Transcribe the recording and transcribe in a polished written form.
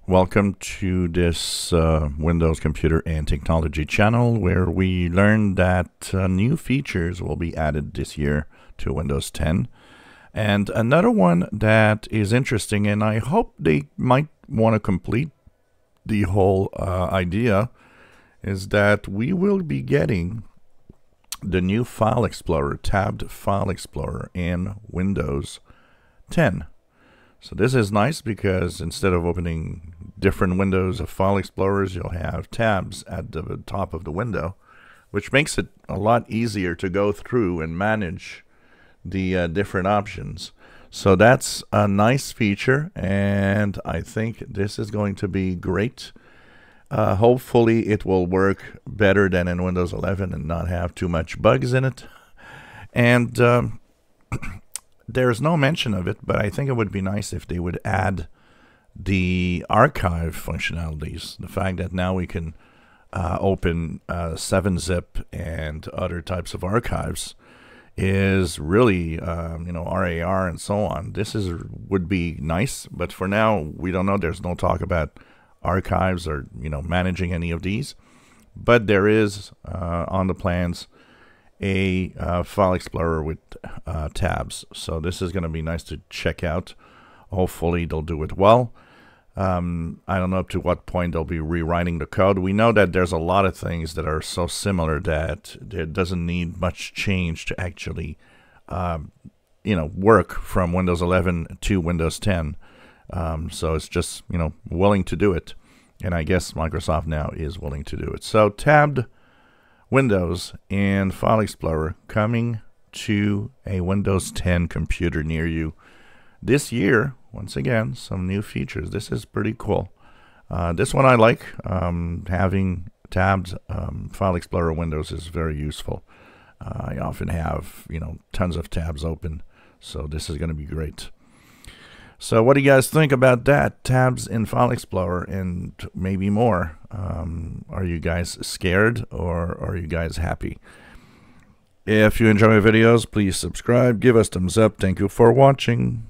Welcome to this Windows Computer and Technology channel where we learned that new features will be added this year to Windows 10. And another one that is interesting, and I hope they might want to complete the whole idea, is that we will be getting the new File Explorer, tabbed File Explorer in Windows 10. So this is nice because instead of opening different windows of File Explorers, you'll have tabs at the top of the window, which makes it a lot easier to go through and manage the different options. So that's a nice feature, and I think this is going to be great. Hopefully it will work better than in Windows 11 and not have too much bugs in it. And there's no mention of it, but I think it would be nice if they would add the archive functionalities. The fact that now we can open 7-zip and other types of archives is really, RAR and so on. This would be nice, but for now, we don't know. There's no talk about archives or, managing any of these. But there is, on the plans, a File Explorer with tabs. So this is going to be nice to check out. Hopefully they'll do it well. I don't know up to what point they'll be rewriting the code. We know that there's a lot of things that are so similar that it doesn't need much change to actually work from Windows 11 to Windows 10. So it's just willing to do it, and I guess Microsoft now is willing to do it. So tabbed Windows and File Explorer coming to a Windows 10 computer near you this year. Once again, some new features. This is pretty cool. This one I like. Having tabbed File Explorer windows is very useful. I often have tons of tabs open, so this is going to be great. So what do you guys think about that? Tabs in File Explorer and maybe more. Are you guys scared or are you guys happy? If you enjoy my videos, please subscribe, give us thumbs up. Thank you for watching.